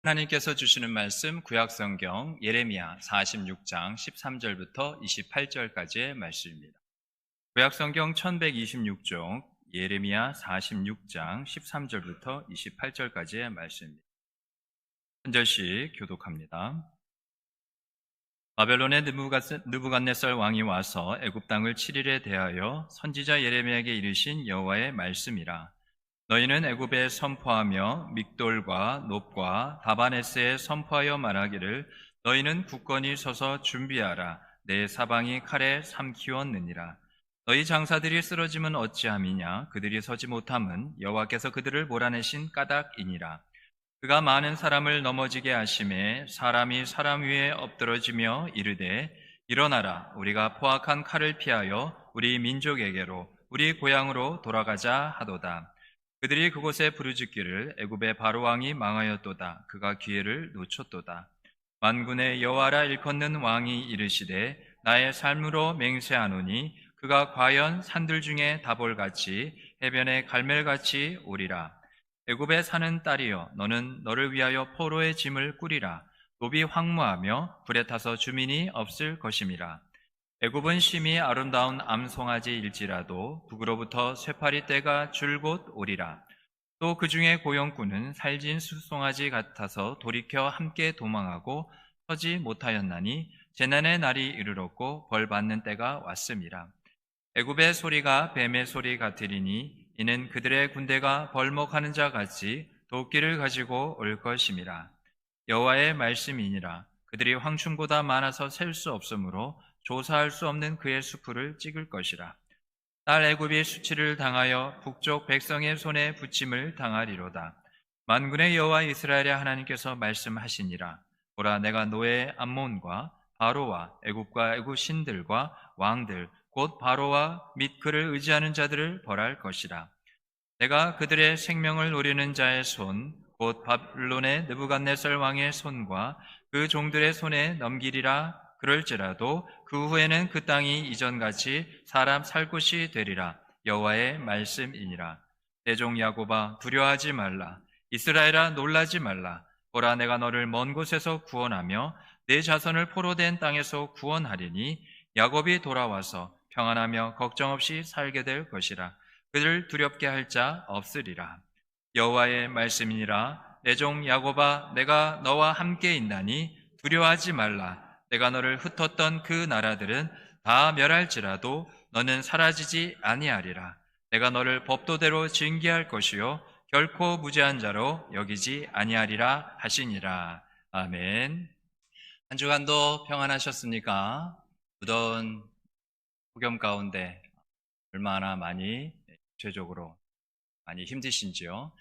하나님께서 주시는 말씀 구약성경 예레미야 46장 13절부터 28절까지의 말씀입니다. 구약성경 1126종 예레미야 46장 13절부터 28절까지의 말씀입니다. 한 절씩 교독합니다. 바벨론의 느부갓네살 왕이 와서 애굽 땅을 7일에 대하여 선지자 예레미야에게 이르신 여호와의 말씀이라. 너희는 애굽에 선포하며 믹돌과 놉과 다바네스에 선포하여 말하기를 너희는 굳건히 서서 준비하라. 내 사방이 칼에 삼키웠느니라. 너희 장사들이 쓰러짐은 어찌함이냐? 그들이 서지 못함은 여호와께서 그들을 몰아내신 까닭이니라. 그가 많은 사람을 넘어지게 하심에 사람이 사람 위에 엎드러지며 이르되 일어나라. 우리가 포악한 칼을 피하여 우리 민족에게로 우리 고향으로 돌아가자 하도다. 그들이 그곳에 부르짖기를 애굽의 바로 왕이 망하였도다. 그가 기회를 놓쳤도다. 만군의 여호와라 일컫는 왕이 이르시되 나의 삶으로 맹세하노니 그가 과연 산들 중에 다볼같이 해변의 갈멜같이 오리라. 애굽에 사는 딸이여 너는 너를 위하여 포로의 짐을 꾸리라. 놉이 황무하며 불에 타서 주민이 없을 것임이라. 애굽은 심히 아름다운 암송아지일지라도 북으로부터 쇠파리 떼가 줄곧 오리라. 또 그 중에 고용꾼은 살진 숫송아지 같아서 돌이켜 함께 도망하고 서지 못하였나니 재난의 날이 이르렀고 벌 받는 때가 왔음이라. 애굽의 소리가 뱀의 소리 같으리니 이는 그들의 군대가 벌목하는 자 같이 도끼를 가지고 올 것임이라. 여호와의 말씀이니라. 그들이 황충보다 많아서 셀 수 없으므로 조사할 수 없는 그의 수풀을 찍을 것이라. 딸 애굽이 수치를 당하여 북쪽 백성의 손에 붙임을 당하리로다. 만군의 여호와 이스라엘의 하나님께서 말씀하시니라. 보라, 내가 노예 암몬과 바로와 애굽과 애굽 신들과 왕들 곧 바로와 및 그를 의지하는 자들을 벌할 것이라. 내가 그들의 생명을 노리는 자의 손 곧 바벨론의 느부갓네살 왕의 손과 그 종들의 손에 넘기리라. 그럴지라도 그 후에는 그 땅이 이전같이 사람 살 곳이 되리라. 여호와의 말씀이니라. 내 종 야곱아 두려워하지 말라. 이스라엘아 놀라지 말라. 보라, 내가 너를 먼 곳에서 구원하며 내 자손을 포로된 땅에서 구원하리니 야곱이 돌아와서 평안하며 걱정 없이 살게 될 것이라. 그를 두렵게 할 자 없으리라. 여호와의 말씀이니라. 내 종 야곱아 내가 너와 함께 있나니 두려워하지 말라. 내가 너를 흩었던 그 나라들은 다 멸할지라도 너는 사라지지 아니하리라. 내가 너를 법도대로 징계할 것이요 결코 무죄한 자로 여기지 아니하리라 하시니라. 아멘. 한 주간도 평안하셨습니까? 무더운 폭염 가운데 얼마나 많이 죄적으로 많이 힘드신지요?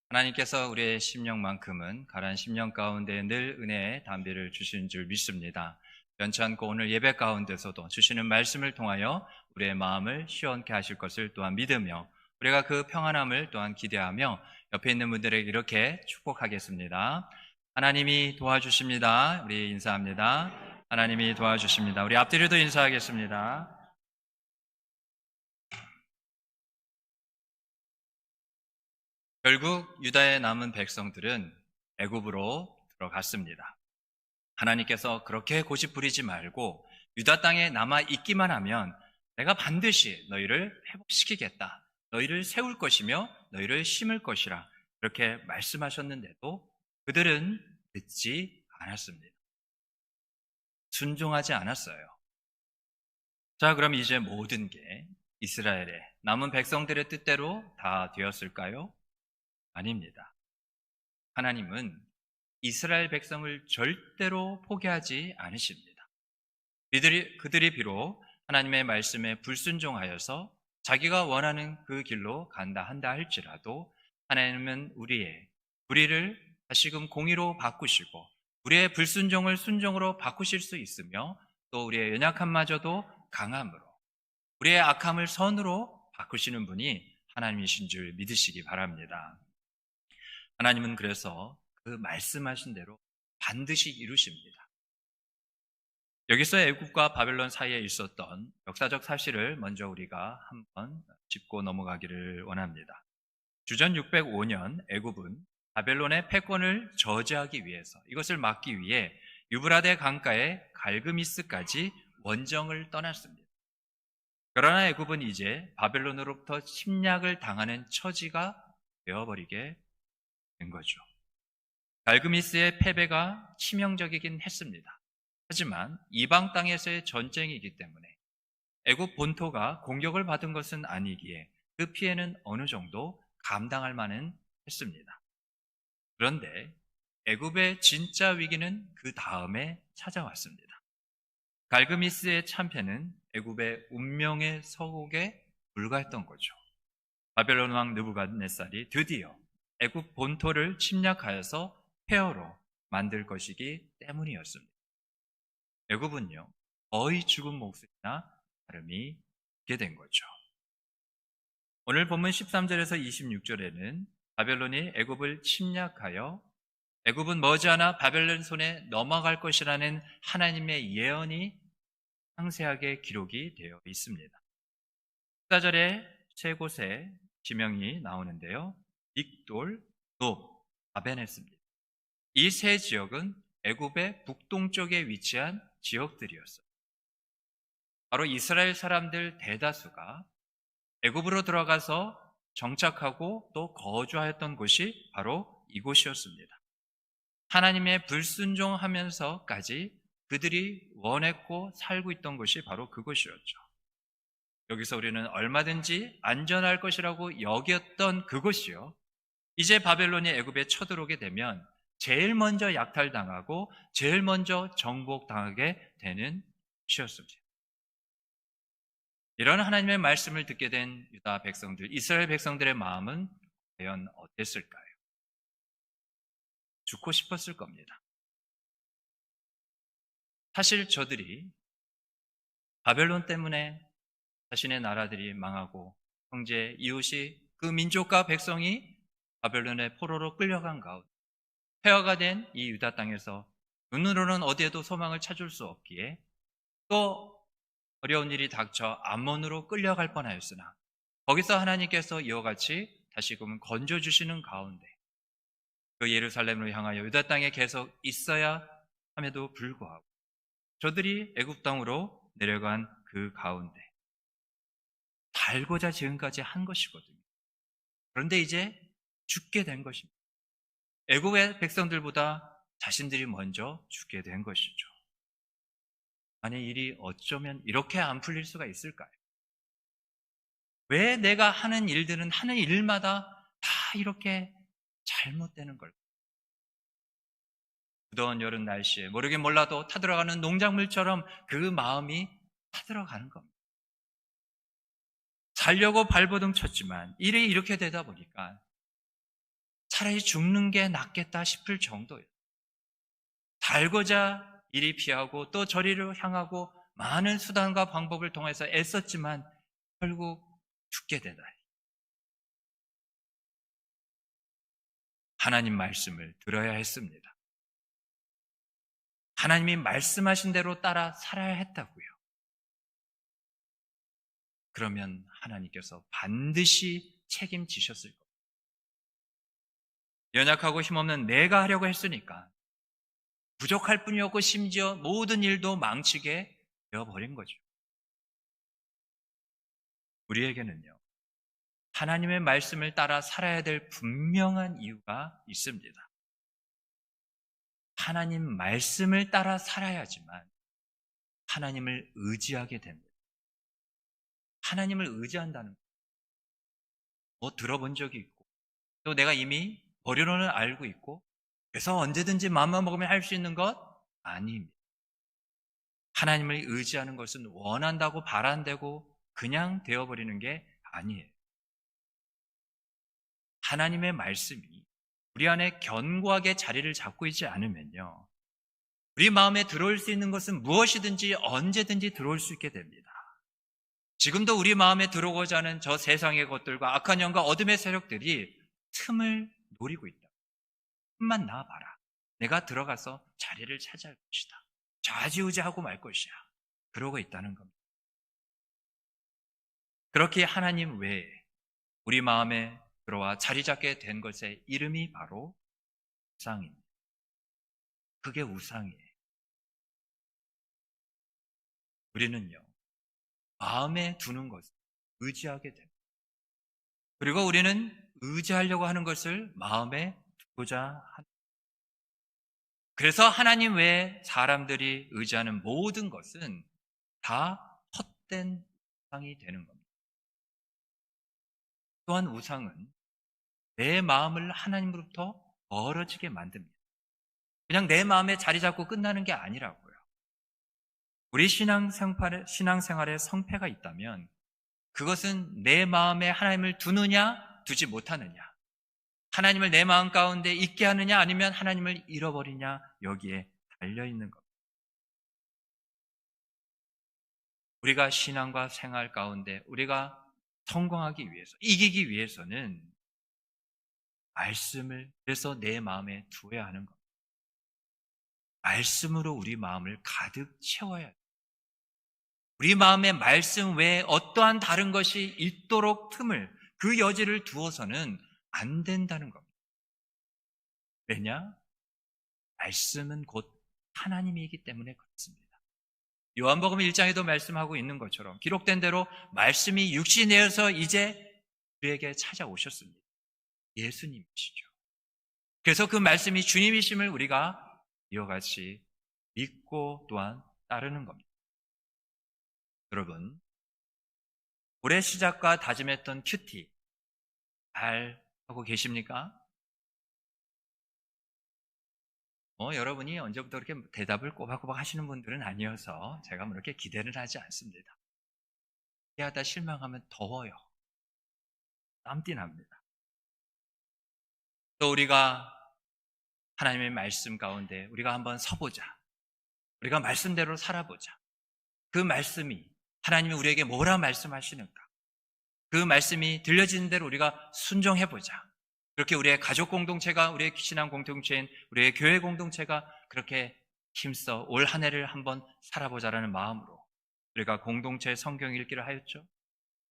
하나님께서 우리의 심령만큼은 가라앉은 심령 가운데 늘 은혜의 담비를 주시는 줄 믿습니다. 연찮고 오늘 예배 가운데서도 주시는 말씀을 통하여 우리의 마음을 시원케 하실 것을 또한 믿으며 우리가 그 평안함을 또한 기대하며 옆에 있는 분들에게 이렇게 축복하겠습니다. 하나님이 도와주십니다. 우리 인사합니다. 하나님이 도와주십니다. 우리 앞뒤로도 인사하겠습니다. 결국 유다에 남은 백성들은 애굽으로 들어갔습니다. 하나님께서 그렇게 고집 부리지 말고 유다 땅에 남아 있기만 하면 내가 반드시 너희를 회복시키겠다. 너희를 세울 것이며 너희를 심을 것이라 그렇게 말씀하셨는데도 그들은 듣지 않았습니다. 순종하지 않았어요. 자, 그럼 이제 모든 게 이스라엘의 남은 백성들의 뜻대로 다 되었을까요? 아닙니다. 하나님은 이스라엘 백성을 절대로 포기하지 않으십니다. 그들이 비록 하나님의 말씀에 불순종하여서 자기가 원하는 그 길로 간다 한다 할지라도 하나님은 우리를 다시금 공의로 바꾸시고 우리의 불순종을 순종으로 바꾸실 수 있으며 또 우리의 연약함마저도 강함으로 우리의 악함을 선으로 바꾸시는 분이 하나님이신 줄 믿으시기 바랍니다. 하나님은 그래서 그 말씀하신 대로 반드시 이루십니다. 여기서 애굽과 바벨론 사이에 있었던 역사적 사실을 먼저 우리가 한번 짚고 넘어가기를 원합니다. 주전 605년 애굽은 바벨론의 패권을 저지하기 위해서, 이것을 막기 위해 유브라데 강가의 갈그미스까지 원정을 떠났습니다. 그러나 애굽은 이제 바벨론으로부터 침략을 당하는 처지가 되어버리게 된 거죠. 갈그미스의 패배가 치명적이긴 했습니다. 하지만 이방 땅에서의 전쟁이기 때문에 애굽 본토가 공격을 받은 것은 아니기에 그 피해는 어느 정도 감당할 만은 했습니다. 그런데 애굽의 진짜 위기는 그 다음에 찾아왔습니다. 갈그미스의 참패는 애굽의 운명의 서곡에 불과했던 거죠. 바벨론 왕 느부갓네살이 드디어 애굽 본토를 침략하여서 폐허로 만들 것이기 때문이었습니다. 애굽은요, 거의 죽은 목숨이나 다름이 없게 된 거죠. 오늘 본문 13절에서 26절에는 바벨론이 애굽을 침략하여 애굽은 머지않아 바벨론 손에 넘어갈 것이라는 하나님의 예언이 상세하게 기록이 되어 있습니다. 14절에 세 곳의 지명이 나오는데요. 믹돌, 높, 아벤했습니다. 이 세 지역은 애굽의 북동쪽에 위치한 지역들이었어요. 바로 이스라엘 사람들 대다수가 애굽으로 들어가서 정착하고 또 거주하였던 곳이 바로 이곳이었습니다. 하나님의 불순종하면서까지 그들이 원했고 살고 있던 곳이 바로 그곳이었죠. 여기서 우리는 얼마든지 안전할 것이라고 여겼던 그곳이요, 이제 바벨론이 애굽에 쳐들어오게 되면 제일 먼저 약탈당하고 제일 먼저 정복당하게 되는 곳이었습니다. 이런 하나님의 말씀을 듣게 된 유다 백성들, 이스라엘 백성들의 마음은 과연 어땠을까요? 죽고 싶었을 겁니다. 사실 저들이 바벨론 때문에 자신의 나라들이 망하고 형제, 이웃이, 그 민족과 백성이 바벨론의 포로로 끌려간 가운데 폐허가 된 이 유다 땅에서 눈으로는 어디에도 소망을 찾을 수 없기에 또 어려운 일이 닥쳐 암몬으로 끌려갈 뻔하였으나 거기서 하나님께서 이와 같이 다시금 건져주시는 가운데 그 예루살렘으로 향하여 유다 땅에 계속 있어야 함에도 불구하고 저들이 애굽 땅으로 내려간 그 가운데 살고자 지금까지 한 것이거든요. 그런데 이제 죽게 된 것입니다. 애굽의 백성들보다 자신들이 먼저 죽게 된 것이죠. 아니, 일이 어쩌면 이렇게 안 풀릴 수가 있을까요? 왜 내가 하는 일들은 하는 일마다 다 이렇게 잘못되는 걸까요? 무더운 여름 날씨에 모르긴 몰라도 타들어가는 농작물처럼 그 마음이 타들어가는 겁니다. 살려고 발버둥 쳤지만 일이 이렇게 되다 보니까 차라리 죽는 게 낫겠다 싶을 정도예요. 살고자 이리 피하고 또 저리로 향하고 많은 수단과 방법을 통해서 애썼지만 결국 죽게 되다. 하나님 말씀을 들어야 했습니다. 하나님이 말씀하신 대로 따라 살아야 했다고요. 그러면 하나님께서 반드시 책임지셨을 겁니다. 연약하고 힘없는 내가 하려고 했으니까 부족할 뿐이었고 심지어 모든 일도 망치게 되어버린 거죠. 우리에게는요, 하나님의 말씀을 따라 살아야 될 분명한 이유가 있습니다. 하나님 말씀을 따라 살아야지만 하나님을 의지하게 됩니다. 하나님을 의지한다는 것, 뭐 들어본 적이 있고 또 내가 이미 버려로는 알고 있고 그래서 언제든지 마음만 먹으면 할 수 있는 것 아닙니다. 하나님을 의지하는 것은 원한다고 바란다고 그냥 되어버리는 게 아니에요. 하나님의 말씀이 우리 안에 견고하게 자리를 잡고 있지 않으면요, 우리 마음에 들어올 수 있는 것은 무엇이든지 언제든지 들어올 수 있게 됩니다. 지금도 우리 마음에 들어오고자 하는 저 세상의 것들과 악한 영과 어둠의 세력들이 틈을 노리고 있다. 틈만 나와봐라. 내가 들어가서 자리를 차지할 것이다. 좌지우지하고 말 것이야. 그러고 있다는 겁니다. 그렇게 하나님 외에 우리 마음에 들어와 자리 잡게 된 것의 이름이 바로 우상입니다. 그게 우상이에요. 우리는요, 마음에 두는 것을 의지하게 됩니다. 그리고 우리는 의지하려고 하는 것을 마음에 두고자 합니다. 그래서 하나님 외에 사람들이 의지하는 모든 것은 다 헛된 우상이 되는 겁니다. 또한 우상은 내 마음을 하나님으로부터 멀어지게 만듭니다. 그냥 내 마음에 자리 잡고 끝나는 게 아니라고요. 우리 신앙생활에 성패가 있다면 그것은 내 마음에 하나님을 두느냐 두지 못하느냐, 하나님을 내 마음 가운데 있게 하느냐 아니면 하나님을 잃어버리냐, 여기에 달려있는 겁니다. 우리가 신앙과 생활 가운데 우리가 성공하기 위해서, 이기기 위해서는 말씀을 그래서 내 마음에 두어야 하는 겁니다. 말씀으로 우리 마음을 가득 채워야 해요. 우리 마음에 말씀 외에 어떠한 다른 것이 있도록 틈을, 그 여지를 두어서는 안 된다는 겁니다. 왜냐? 말씀은 곧 하나님이기 때문에 그렇습니다. 요한복음 1장에도 말씀하고 있는 것처럼 기록된 대로 말씀이 육신이 되어서 이제 우리에게 찾아오셨습니다. 예수님이시죠. 그래서 그 말씀이 주님이심을 우리가 이와 같이 믿고 또한 따르는 겁니다. 여러분, 올해 시작과 다짐했던 큐티 잘 하고 계십니까? 여러분이 언제부터 그렇게 대답을 꼬박꼬박 하시는 분들은 아니어서 제가 뭐 이렇게 기대를 하지 않습니다. 기대하다 실망하면 더워요. 땀띠 납니다. 또 우리가 하나님의 말씀 가운데 우리가 한번 서보자. 우리가 말씀대로 살아보자. 그 말씀이 하나님이 우리에게 뭐라 말씀하시는가? 그 말씀이 들려지는 대로 우리가 순종해보자. 그렇게 우리의 가족 공동체가, 우리의 신앙 공동체인 우리의 교회 공동체가 그렇게 힘써 올 한 해를 한번 살아보자라는 마음으로 우리가 공동체 성경 읽기를 하였죠.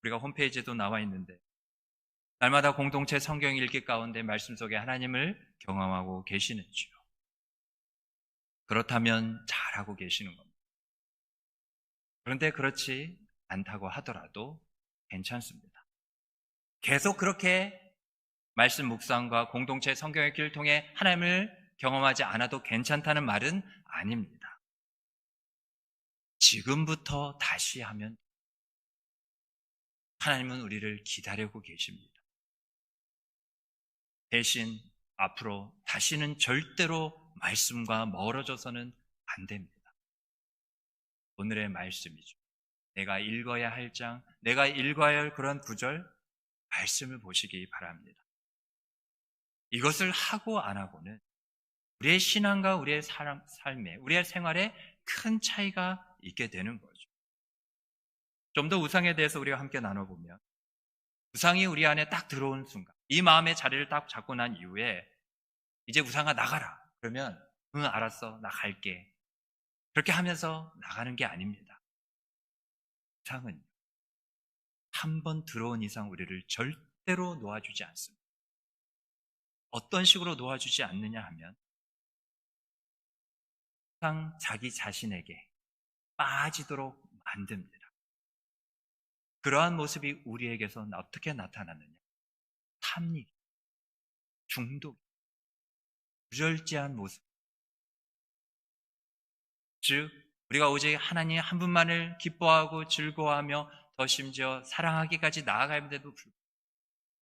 우리가 홈페이지에도 나와 있는데 날마다 공동체 성경 읽기 가운데 말씀 속에 하나님을 경험하고 계시는지요? 그렇다면 잘하고 계시는 겁니다. 그런데 그렇지 않다고 하더라도 괜찮습니다. 계속 그렇게 말씀 묵상과 공동체 성경의 길을 통해 하나님을 경험하지 않아도 괜찮다는 말은 아닙니다. 지금부터 다시 하면 하나님은 우리를 기다리고 계십니다. 대신 앞으로 다시는 절대로 말씀과 멀어져서는 안 됩니다. 오늘의 말씀이죠. 내가 읽어야 할 장, 내가 읽어야 할 그런 구절, 말씀을 보시기 바랍니다. 이것을 하고 안 하고는 우리의 신앙과 우리의 삶에, 우리의 생활에 큰 차이가 있게 되는 거죠. 좀 더 우상에 대해서 우리가 함께 나눠보면, 우상이 우리 안에 딱 들어온 순간, 이 마음의 자리를 딱 잡고 난 이후에 이제 우상아 나가라. 그러면 응 알았어 나 갈게. 그렇게 하면서 나가는 게 아닙니다. 우상은 한 번 들어온 이상 우리를 절대로 놓아주지 않습니다. 어떤 식으로 놓아주지 않느냐 하면 항상 자기 자신에게 빠지도록 만듭니다. 그러한 모습이 우리에게서 어떻게 나타나느냐? 탐닉, 중독, 부절제한 모습. 즉 우리가 오직 하나님 한 분만을 기뻐하고 즐거워하며 더 심지어 사랑하기까지 나아가는데도 불구하고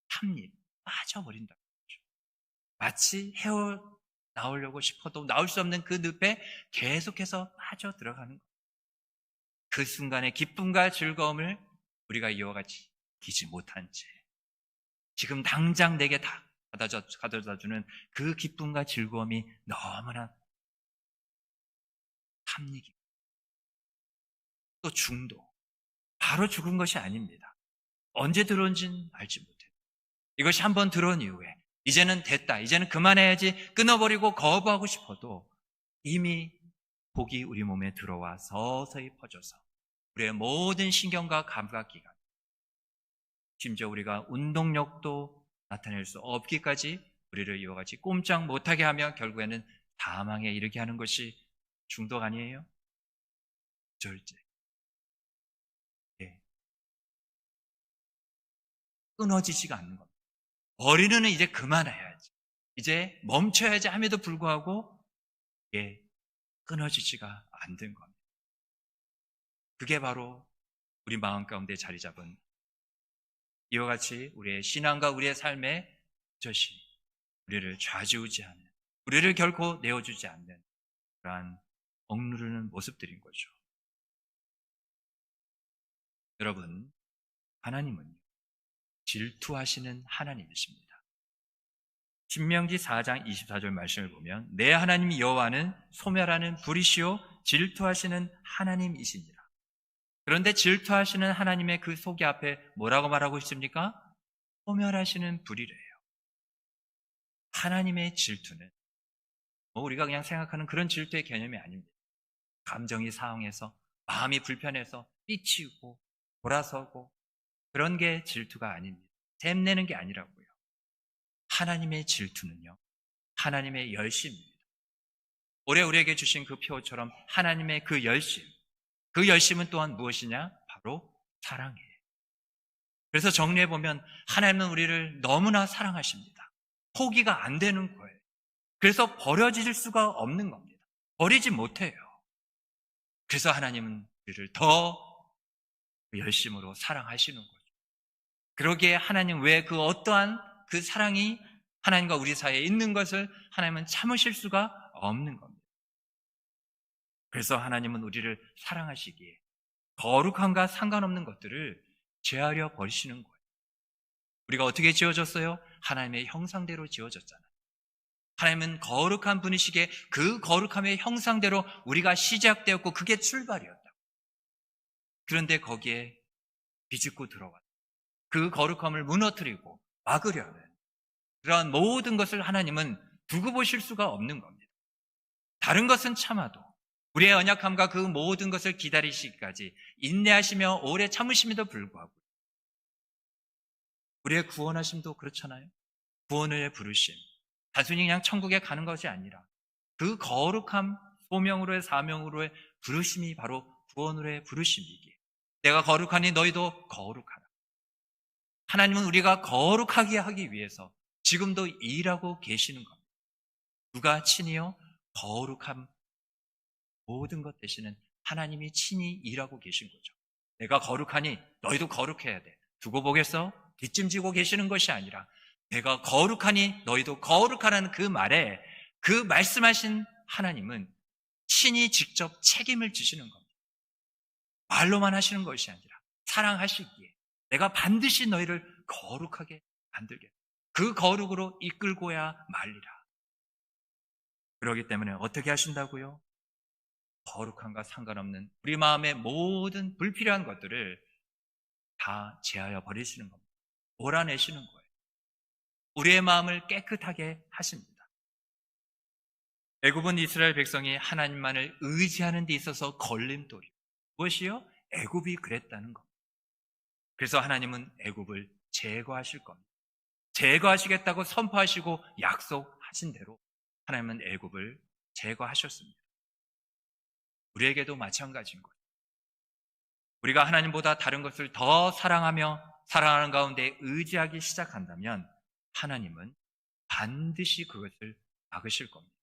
탐닉, 빠져버린다. 마치 헤어나오려고 싶어도 나올 수 없는 그 늪에 계속해서 빠져들어가는 것. 그 순간의 기쁨과 즐거움을 우리가 이와 같이 느끼지 못한 채 지금 당장 내게 다 가져다주는 그 기쁨과 즐거움이 너무나 탐닉이고 또 중독, 바로 죽은 것이 아닙니다. 언제 들어온지는 알지 못해요. 이것이 한번 들어온 이후에 이제는 됐다, 이제는 그만해야지 끊어버리고 거부하고 싶어도 이미 복이 우리 몸에 들어와 서서히 퍼져서 우리의 모든 신경과 감각기관, 심지어 우리가 운동력도 나타낼 수 없기까지 우리를 이와 같이 꼼짝 못하게 하며 결국에는 사망에 이르게 하는 것이 중독 아니에요? 절제. 예. 끊어지지가 않는 겁니다. 버리는 이제 그만해야지. 이제 멈춰야지 함에도 불구하고 이게 끊어지지가 않는 겁니다. 그게 바로 우리 마음 가운데 자리 잡은 이와 같이 우리의 신앙과 우리의 삶에 저시 우리를 좌지우지하는, 우리를 결코 내어주지 않는 그러한 억누르는 모습들인 거죠. 여러분, 하나님은 질투하시는 하나님이십니다. 신명기 4장 24절 말씀을 보면 내 하나님 여호와는 소멸하는 불이시요 질투하시는 하나님이시니라. 그런데 질투하시는 하나님의 그 속이 앞에 뭐라고 말하고 있습니까? 소멸하시는 불이래요. 하나님의 질투는 우리가 그냥 생각하는 그런 질투의 개념이 아닙니다. 감정이 상해서 마음이 불편해서 삐치고 돌아서고 그런 게 질투가 아닙니다. 샘내는 게 아니라고요. 하나님의 질투는요, 하나님의 열심입니다. 올해 우리에게 주신 그 표처럼 하나님의 그 열심은 또한 무엇이냐? 바로 사랑이에요. 그래서 정리해보면 하나님은 우리를 너무나 사랑하십니다. 포기가 안 되는 거예요. 그래서 버려질 수가 없는 겁니다. 버리지 못해요. 그래서 하나님은 우리를 더 열심으로 사랑하시는 거죠. 그러기에 하나님 왜 그 어떠한 그 사랑이 하나님과 우리 사이에 있는 것을 하나님은 참으실 수가 없는 겁니다. 그래서 하나님은 우리를 사랑하시기에 거룩함과 상관없는 것들을 제하려 버리시는 거예요. 우리가 어떻게 지어졌어요? 하나님의 형상대로 지어졌잖아요. 하나님은 거룩한 분이시기에 그 거룩함의 형상대로 우리가 시작되었고 그게 출발이었다. 그런데 거기에 비집고 들어왔다. 그 거룩함을 무너뜨리고 막으려는 그러한 모든 것을 하나님은 두고 보실 수가 없는 겁니다. 다른 것은 참아도 우리의 언약함과 그 모든 것을 기다리시기까지 인내하시며 오래 참으심에도 불구하고 우리의 구원하심도 그렇잖아요. 구원의 부르심, 단순히 그냥 천국에 가는 것이 아니라 그 거룩함, 소명으로의 사명으로의 부르심이 바로 구원으로의 부르심이기에 내가 거룩하니 너희도 거룩하라. 하나님은 우리가 거룩하게 하기 위해서 지금도 일하고 계시는 겁니다. 누가 친히요? 거룩함 모든 것 대신은 하나님이 친히 일하고 계신 거죠. 내가 거룩하니 너희도 거룩해야 돼. 두고 보겠어? 뒷짐지고 계시는 것이 아니라 내가 거룩하니 너희도 거룩하라는 그 말에 그 말씀하신 하나님은 친히 직접 책임을 지시는 겁니다. 말로만 하시는 것이 아니라 사랑하시기에 내가 반드시 너희를 거룩하게 만들겠다. 그 거룩으로 이끌고야 말리라. 그렇기 때문에 어떻게 하신다고요? 거룩함과 상관없는 우리 마음의 모든 불필요한 것들을 다 제하여 버리시는 겁니다. 몰아내시는 거예요. 우리의 마음을 깨끗하게 하십니다. 애굽은 이스라엘 백성이 하나님만을 의지하는 데 있어서 걸림돌이. 무엇이요? 애굽이 그랬다는 겁니다. 그래서 하나님은 애굽을 제거하실 겁니다. 제거하시겠다고 선포하시고 약속하신 대로 하나님은 애굽을 제거하셨습니다. 우리에게도 마찬가지인 거예요. 우리가 하나님보다 다른 것을 더 사랑하며 사랑하는 가운데 의지하기 시작한다면 하나님은 반드시 그것을 막으실 겁니다.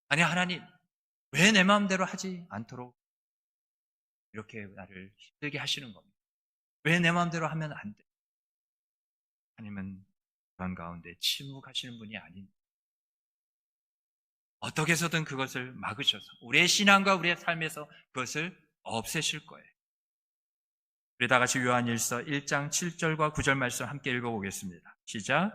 아니, 하나님, 왜 내 마음대로 하지 않도록 이렇게 나를 힘들게 하시는 겁니다. 왜 내 마음대로 하면 안 돼? 하나님은 그런 가운데 침묵하시는 분이 아닙니다. 어떻게 해서든 그것을 막으셔서 우리의 신앙과 우리의 삶에서 그것을 없애실 거예요. 우리 다 같이 요한일서 1장 7절과 9절 말씀 함께 읽어보겠습니다. 시작.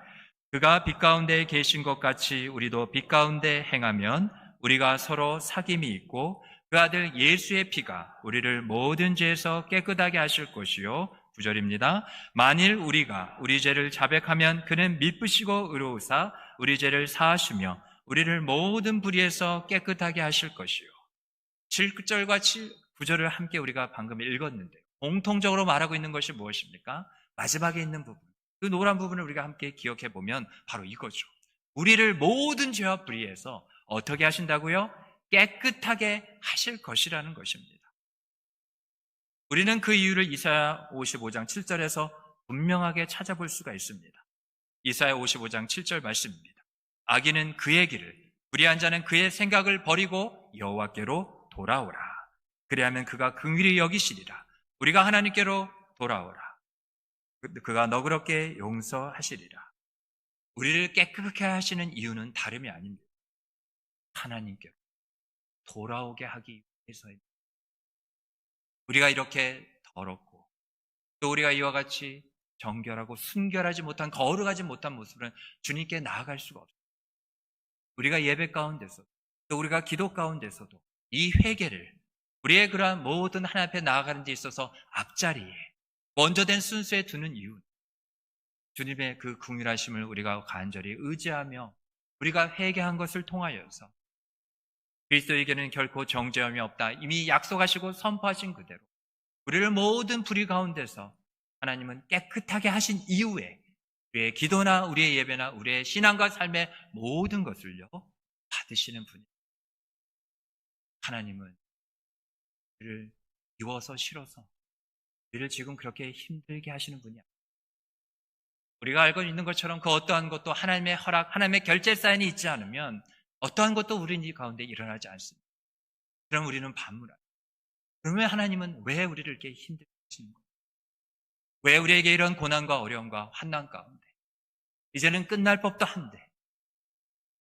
그가 빛 가운데 계신 것 같이 우리도 빛 가운데 행하면 우리가 서로 사귐이 있고 그 아들 예수의 피가 우리를 모든 죄에서 깨끗하게 하실 것이요. 9절입니다. 만일 우리가 우리 죄를 자백하면 그는 미쁘시고 의로우사 우리 죄를 사하시며 우리를 모든 불의에서 깨끗하게 하실 것이요. 7절과 9절을 함께 우리가 방금 읽었는데 공통적으로 말하고 있는 것이 무엇입니까? 마지막에 있는 부분, 그 노란 부분을 우리가 함께 기억해 보면 바로 이거죠. 우리를 모든 죄와 불의에서 어떻게 하신다고요? 깨끗하게 하실 것이라는 것입니다. 우리는 그 이유를 이사야 55장 7절에서 분명하게 찾아볼 수가 있습니다. 이사야 55장 7절 말씀입니다. 악인은 그의 길을, 불의한 자는 그의 생각을 버리고 여호와께로 돌아오라. 그리하면 그가 긍휼히 여기시리라. 우리가 하나님께로 돌아오라. 그가 너그럽게 용서하시리라. 우리를 깨끗하게 하시는 이유는 다름이 아닙니다. 하나님께로 돌아오게 하기 위해서입니다. 우리가 이렇게 더럽고 또 우리가 이와 같이 정결하고 순결하지 못한, 거룩하지 못한 모습은 주님께 나아갈 수가 없습니다. 우리가 예배 가운데서 또 우리가 기도 가운데서도 이 회개를, 우리의 그러한 모든 하나님 앞에 나아가는 데 있어서 앞자리에 먼저 된 순서에 두는 이유, 주님의 그 긍휼하심을 우리가 간절히 의지하며 우리가 회개한 것을 통하여서 그리스도에게는 결코 정죄함이 없다, 이미 약속하시고 선포하신 그대로 우리를 모든 불의 가운데서 하나님은 깨끗하게 하신 이후에 우리의 기도나 우리의 예배나 우리의 신앙과 삶의 모든 것을요 받으시는 분입니다. 하나님은 우리를 미워서 싫어서 우리를 지금 그렇게 힘들게 하시는 분이 아닙니다. 우리가 알고 있는 것처럼 그 어떠한 것도 하나님의 허락, 하나님의 결제 사인이 있지 않으면 어떠한 것도 우리 가운데 일어나지 않습니다. 그럼 우리는 반문합니다. 그러면 하나님은 왜 우리를 이렇게 힘들게 하시는 거예요? 왜 우리에게 이런 고난과 어려움과 환난 가운데 이제는 끝날 법도 한데,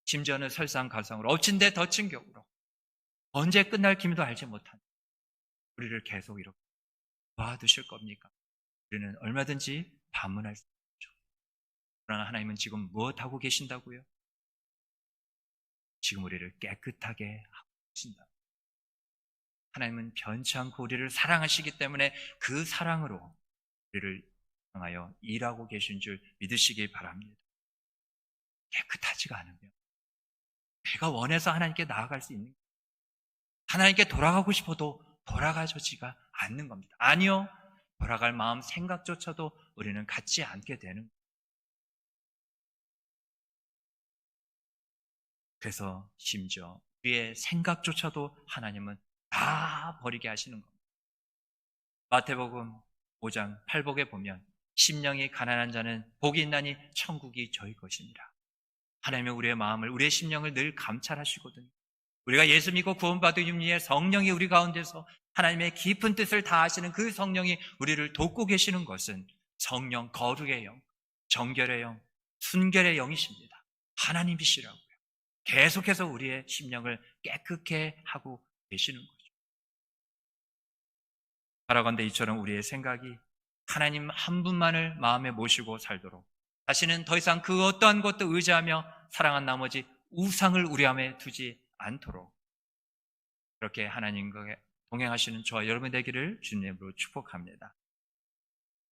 심지어는 설상가상으로 엎친 데 덮친 격으로 언제 끝날 기미도 알지 못한 우리를 계속 이렇게 도와두실 겁니까? 우리는 얼마든지 반문할 수 있죠. 그러나 하나님은 지금 무엇하고 계신다고요? 지금 우리를 깨끗하게 하고 계신다. 하나님은 변치 않고 우리를 사랑하시기 때문에 그 사랑으로 우리를 향하여 일하고 계신 줄 믿으시기 바랍니다. 깨끗하지가 않으면 우리가 원해서 하나님께 나아갈 수 있는, 하나님께 돌아가고 싶어도 돌아가지가 않는 겁니다. 아니요, 돌아갈 마음 생각조차도 우리는 갖지 않게 되는 거예요. 그래서 심지어 우리의 생각조차도 하나님은 다 버리게 하시는 겁니다. 마태복음 5장 8복에 보면 심령이 가난한 자는 복이 있나니 천국이 저희 것이니라. 하나님은 우리의 마음을, 우리의 심령을 늘 감찰하시거든요. 우리가 예수 믿고 구원받은 이후에 성령이 우리 가운데서 하나님의 깊은 뜻을 다하시는 그 성령이 우리를 돕고 계시는 것은 성령, 거룩의 영, 정결의 영, 순결의 영이십니다. 하나님이시라고요. 계속해서 우리의 심령을 깨끗게 하고 계시는 거죠. 바라건대 이처럼 우리의 생각이 하나님 한 분만을 마음에 모시고 살도록, 다시는 더 이상 그 어떠한 것도 의지하며 사랑한 나머지 우상을 우리 안에 두지 않도록 그렇게 하나님과 동행하시는 저와 여러분 되기를 주님으로 축복합니다.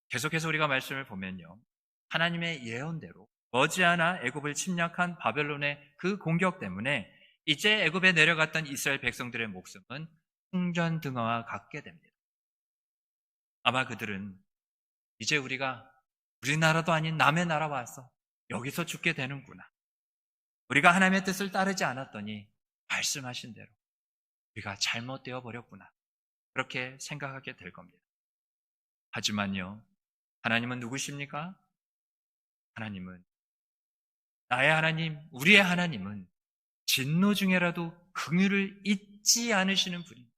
계속해서 우리가 말씀을 보면요, 하나님의 예언대로 머지않아 애굽을 침략한 바벨론의 그 공격 때문에 이제 애굽에 내려갔던 이스라엘 백성들의 목숨은 풍전등화와 같게 됩니다. 아마 그들은 이제 우리가 우리나라도 아닌 남의 나라 와서 여기서 죽게 되는구나, 우리가 하나님의 뜻을 따르지 않았더니 말씀하신 대로 우리가 잘못되어 버렸구나, 그렇게 생각하게 될 겁니다. 하지만요, 하나님은 누구십니까? 하나님은, 나의 하나님, 우리의 하나님은 진노 중에라도 긍휼을 잊지 않으시는 분입니다.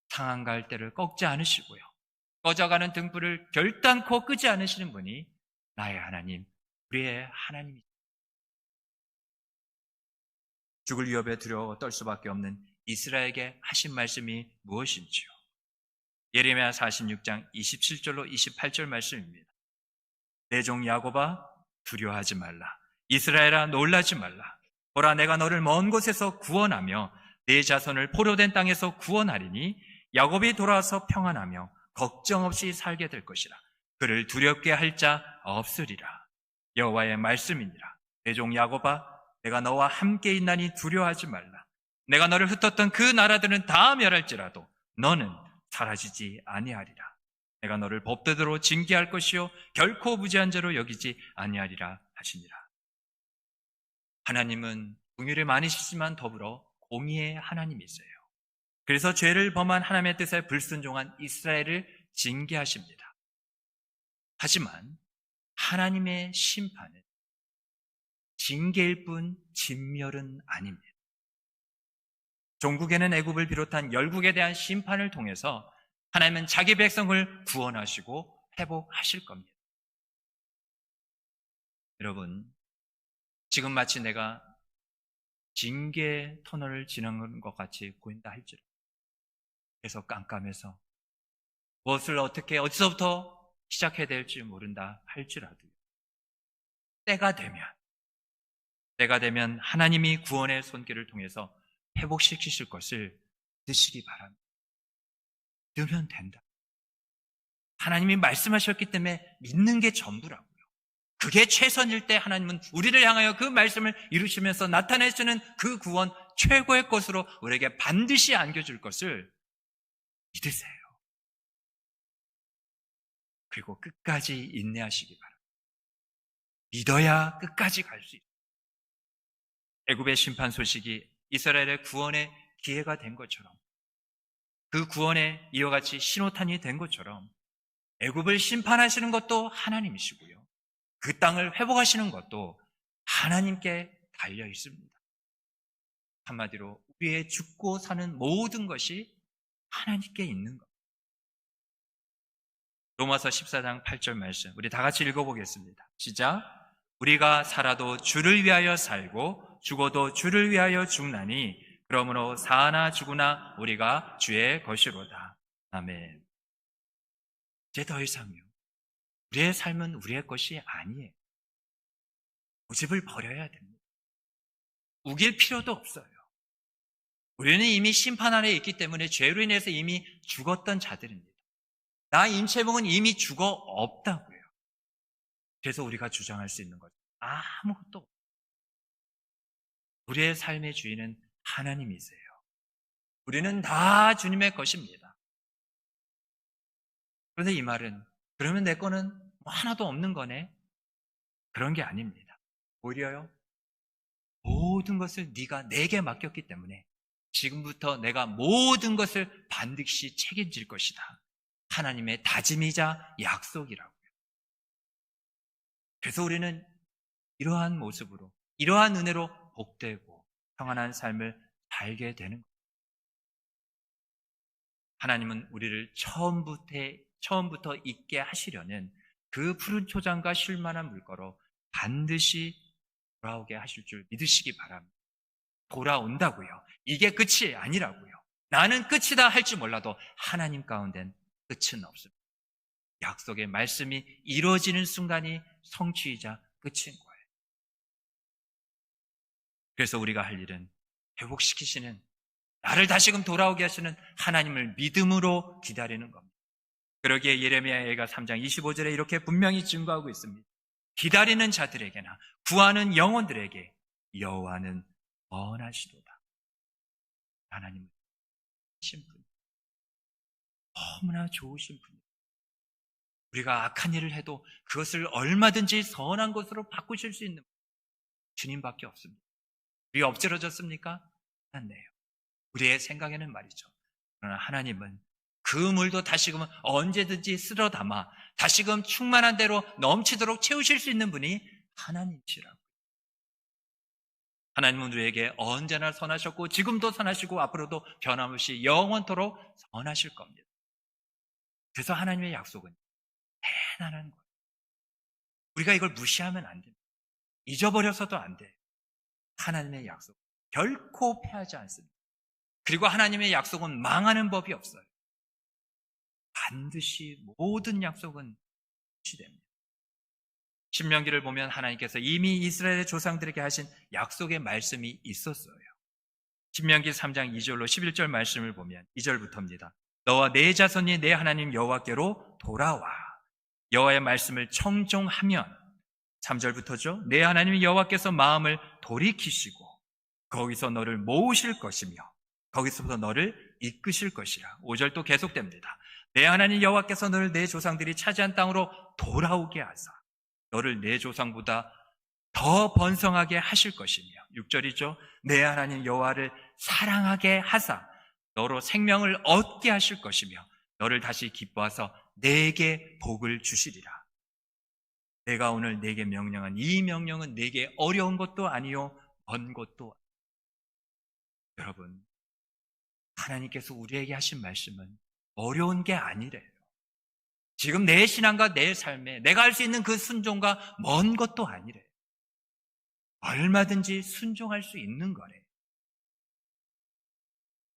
상한 갈대를 꺾지 않으시고요, 꺼져가는 등불을 결단코 끄지 않으시는 분이 나의 하나님, 우리의 하나님이죠. 죽을 위협에 두려워 떨 수밖에 없는 이스라엘에게 하신 말씀이 무엇인지요? 예레미야 46장 27절로 28절 말씀입니다. 내 종 야곱아, 두려워하지 말라. 이스라엘아, 놀라지 말라. 보라, 내가 너를 먼 곳에서 구원하며 내 자손을 포로된 땅에서 구원하리니 야곱이 돌아와서 평안하며 걱정 없이 살게 될 것이라. 그를 두렵게 할 자 없으리라. 여호와의 말씀이니라. 내 종 야곱아, 내가 너와 함께 있나니 두려워하지 말라. 내가 너를 흩었던 그 나라들은 다 멸할지라도 너는 사라지지 아니하리라. 내가 너를 법대로 징계할 것이요 결코 무죄한 자로 여기지 아니하리라 하시니라. 하나님은 긍휼이 많으시지만 더불어 공의의 하나님이세요. 그래서 죄를 범한 하나님의 뜻에 불순종한 이스라엘을 징계하십니다. 하지만 하나님의 심판은 징계일 뿐 진멸은 아닙니다. 종국에는 애굽을 비롯한 열국에 대한 심판을 통해서 하나님은 자기 백성을 구원하시고 회복하실 겁니다. 여러분, 지금 마치 내가 징계 터널을 지나는 것 같이 보인다 할지라도 계속 깜깜해서 무엇을 어떻게 어디서부터 시작해야 될지 모른다 할지라도 때가 되면 하나님이 구원의 손길을 통해서 회복시키실 것을 믿으시기 바랍니다. 믿으면 된다. 하나님이 말씀하셨기 때문에 믿는 게 전부라고요. 그게 최선일 때 하나님은 우리를 향하여 그 말씀을 이루시면서 나타내시는 그 구원 최고의 것으로 우리에게 반드시 안겨줄 것을 믿으세요. 그리고 끝까지 인내하시기 바랍니다. 믿어야 끝까지 갈 수 있어요. 애굽의 심판 소식이 이스라엘의 구원의 기회가 된 것처럼, 그 구원에 이와 같이 신호탄이 된 것처럼 애굽을 심판하시는 것도 하나님이시고요, 그 땅을 회복하시는 것도 하나님께 달려 있습니다. 한마디로 우리의 죽고 사는 모든 것이 하나님께 있는 것. 로마서 14장 8절 말씀 우리 다 같이 읽어보겠습니다. 시작. 우리가 살아도 주를 위하여 살고 죽어도 주를 위하여 죽나니 그러므로 사나 죽으나 우리가 주의 것이로다. 아멘. 이제 더 이상요, 우리의 삶은 우리의 것이 아니에요. 고집을 버려야 됩니다. 우길 필요도 없어요. 우리는 이미 심판 아래 있기 때문에 죄로 인해서 이미 죽었던 자들입니다. 나 임채봉은 이미 죽어 없다고요. 그래서 우리가 주장할 수 있는 것 아무것도 없어요. 우리의 삶의 주인은 하나님이세요. 우리는 다 주님의 것입니다. 그런데 이 말은 그러면 내 거는 뭐 하나도 없는 거네? 그런 게 아닙니다. 오히려요, 모든 것을 네가 내게 맡겼기 때문에 지금부터 내가 모든 것을 반드시 책임질 것이다. 하나님의 다짐이자 약속이라고요. 그래서 우리는 이러한 모습으로, 이러한 은혜로 복되고 평안한 삶을 살게 되는 거예요. 하나님은 우리를 처음부터 있게 하시려는 그 푸른 초장과 쉴만한 물가로 반드시 돌아오게 하실 줄 믿으시기 바랍니다. 돌아온다고요. 이게 끝이 아니라고요. 나는 끝이다 할지 몰라도 하나님 가운데는 끝은 없습니다. 약속의 말씀이 이루어지는 순간이 성취이자 끝인 거예요. 그래서 우리가 할 일은 회복시키시는, 나를 다시금 돌아오게 하시는 하나님을 믿음으로 기다리는 겁니다. 그러기에 예레미야가 3장 25절에 이렇게 분명히 증거하고 있습니다. 기다리는 자들에게나 구하는 영혼들에게 여호와는 선하시도다. 하나님은 좋으신 분, 너무나 좋으신 분이에요. 우리가 악한 일을 해도 그것을 얼마든지 선한 것으로 바꾸실 수 있는 주님밖에 없습니다. 우리 엎질러졌습니까? 안네요. 우리의 생각에는 말이죠. 그러나 하나님은 그 물도 다시금 언제든지 쓸어 담아 다시금 충만한 대로 넘치도록 채우실 수 있는 분이 하나님이시라고. 하나님은 우리에게 언제나 선하셨고 지금도 선하시고 앞으로도 변함없이 영원토록 선하실 겁니다. 그래서 하나님의 약속은 대단한 거예요. 우리가 이걸 무시하면 안 됩니다. 잊어버려서도 안 돼요. 하나님의 약속 결코 패하지 않습니다. 그리고 하나님의 약속은 망하는 법이 없어요. 반드시 모든 약속은 성취됩니다. 신명기를 보면 하나님께서 이미 이스라엘의 조상들에게 하신 약속의 말씀이 있었어요. 신명기 3장 2절로 11절 말씀을 보면 2절부터입니다. 너와 내 자손이 내 하나님 여호와께로 돌아와 여호와의 말씀을 청종하면, 3절부터죠. 내 하나님 여호와께서 마음을 돌이키시고 거기서 너를 모으실 것이며 거기서부터 너를 이끄실 것이라. 5절도 계속됩니다. 내 하나님 여호와께서 너를 내 조상들이 차지한 땅으로 돌아오게 하사 너를 내 조상보다 더 번성하게 하실 것이며 6절이죠. 내 하나님 여호와를 사랑하게 하사 너로 생명을 얻게 하실 것이며 너를 다시 기뻐하서 내게 복을 주시리라. 내가 오늘 내게 명령한 이 명령은 내게 어려운 것도 아니요 먼 것도 아니요. 여러분, 하나님께서 우리에게 하신 말씀은 어려운 게 아니래요. 지금 내 신앙과 내 삶에 내가 할 수 있는 그 순종과 먼 것도 아니래요. 얼마든지 순종할 수 있는 거래요.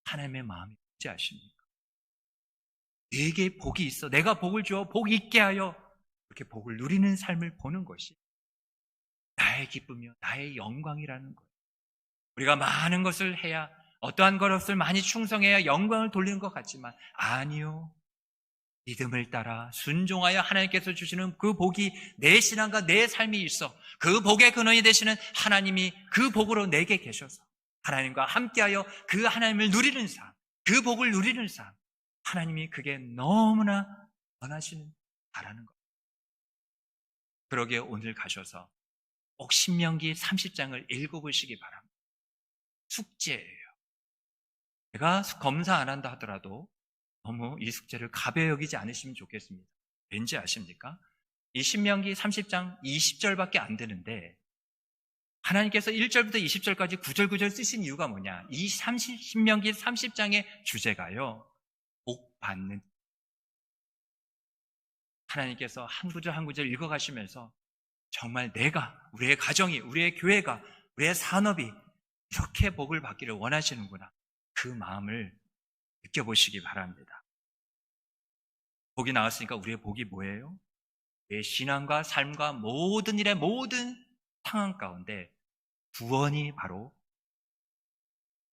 하나님의 마음이 뭔지 아십니까? 내게 복이 있어. 내가 복을 줘. 복 있게 하여 그렇게 복을 누리는 삶을 보는 것이 나의 기쁨이요 나의 영광이라는 거예요. 우리가 많은 것을 해야 어떠한 것을 많이 충성해야 영광을 돌리는 것 같지만 아니요. 믿음을 따라 순종하여 하나님께서 주시는 그 복이 내 신앙과 내 삶이 있어. 그 복의 근원이 되시는 하나님이 그 복으로 내게 계셔서 하나님과 함께하여 그 하나님을 누리는 삶, 그 복을 누리는 삶, 하나님이 그게 너무나 원하시는 바라는 것. 그러기에 오늘 가셔서 꼭 신명기 30장을 읽어보시기 바랍니다. 숙제예요. 제가 검사 안 한다 하더라도 너무 이 숙제를 가벼이 여기지 않으시면 좋겠습니다. 왠지 아십니까? 이 신명기 30장 20절밖에 안 되는데 하나님께서 1절부터 20절까지 구절구절 쓰신 이유가 뭐냐? 이 신명기 30장의 주제가요. 복 받는. 하나님께서 한 구절 한 구절 읽어가시면서 정말 내가, 우리의 가정이, 우리의 교회가, 우리의 산업이 이렇게 복을 받기를 원하시는구나. 그 마음을 느껴보시기 바랍니다. 복이 나왔으니까 우리의 복이 뭐예요? 내 신앙과 삶과 모든 일의 모든 상황 가운데 구원이 바로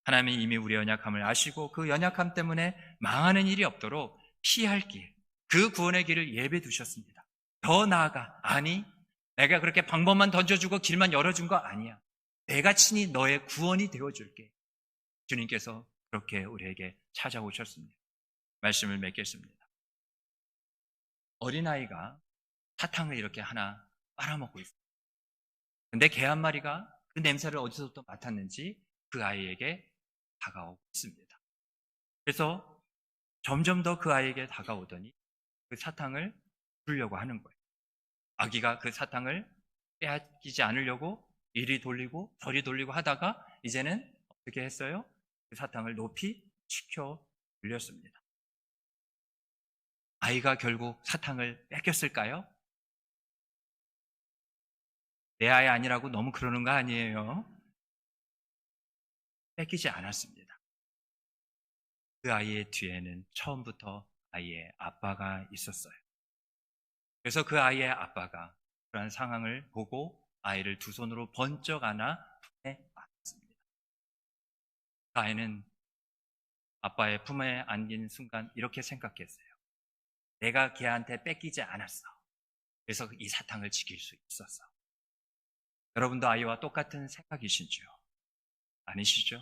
하나님이 이미 우리의 연약함을 아시고 그 연약함 때문에 망하는 일이 없도록 피할 길, 그 구원의 길을 예배 두셨습니다. 더 나아가, 아니 내가 그렇게 방법만 던져주고 길만 열어준 거 아니야. 내가 친히 너의 구원이 되어줄게. 주님께서 그렇게 우리에게 찾아오셨습니다. 말씀을 맺겠습니다. 어린아이가 사탕을 이렇게 하나 빨아먹고 있어요. 근데 개 한 마리가 그 냄새를 어디서부터 맡았는지 그 아이에게 다가오고 있습니다. 그래서 점점 더 그 아이에게 다가오더니 그 사탕을 주려고 하는 거예요. 아기가 그 사탕을 빼앗기지 않으려고 이리 돌리고 저리 돌리고 하다가 이제는 어떻게 했어요? 그 사탕을 높이 치켜 올렸습니다. 아이가 결국 사탕을 뺏겼을까요? 내 아이 아니라고 너무 그러는 거 아니에요? 뺏기지 않았습니다. 그 아이의 뒤에는 처음부터 아이의 아빠가 있었어요. 그래서 그 아이의 아빠가 그러한 상황을 보고 아이를 두 손으로 번쩍 안아 품에 안았습니다. 그 아이는 아빠의 품에 안긴 순간 이렇게 생각했어요. 내가 걔한테 뺏기지 않았어. 그래서 이 사탕을 지킬 수 있었어. 여러분도 아이와 똑같은 생각이신지요? 아니시죠?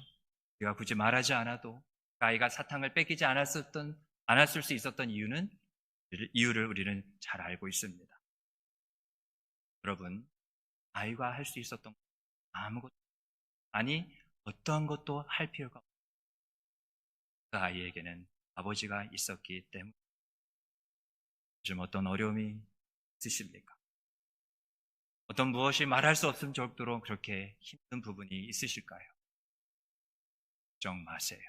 우리가 굳이 말하지 않아도 그 아이가 사탕을 뺏기지 않았을 수 있었던 이유를 우리는 잘 알고 있습니다. 여러분, 아이가 할 수 있었던 아무것도, 아니 어떠한 것도 할 필요가 없어요. 그 아이에게는 아버지가 있었기 때문에. 요즘 어떤 어려움이 있으십니까? 어떤 무엇이 말할 수 없을 정도로 그렇게 힘든 부분이 있으실까요? 걱정 마세요.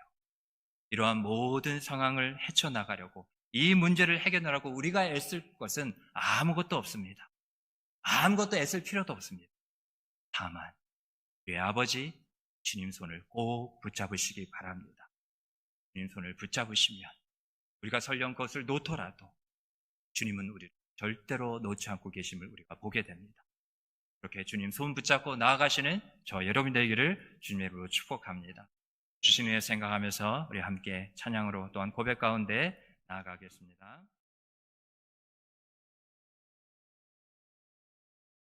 이러한 모든 상황을 헤쳐나가려고 이 문제를 해결하라고 우리가 애쓸 것은 아무것도 없습니다. 아무것도 애쓸 필요도 없습니다. 다만 우리 아버지 주님 손을 꼭 붙잡으시기 바랍니다. 주님 손을 붙잡으시면 우리가 설령 그것을 놓더라도 주님은 우리를 절대로 놓지 않고 계심을 우리가 보게 됩니다. 그렇게 주님 손 붙잡고 나아가시는 저 여러분 되기를 주님의 이름으로 축복합니다. 주신 일 생각하면서 우리 함께 찬양으로 또한 고백 가운데 나아가겠습니다.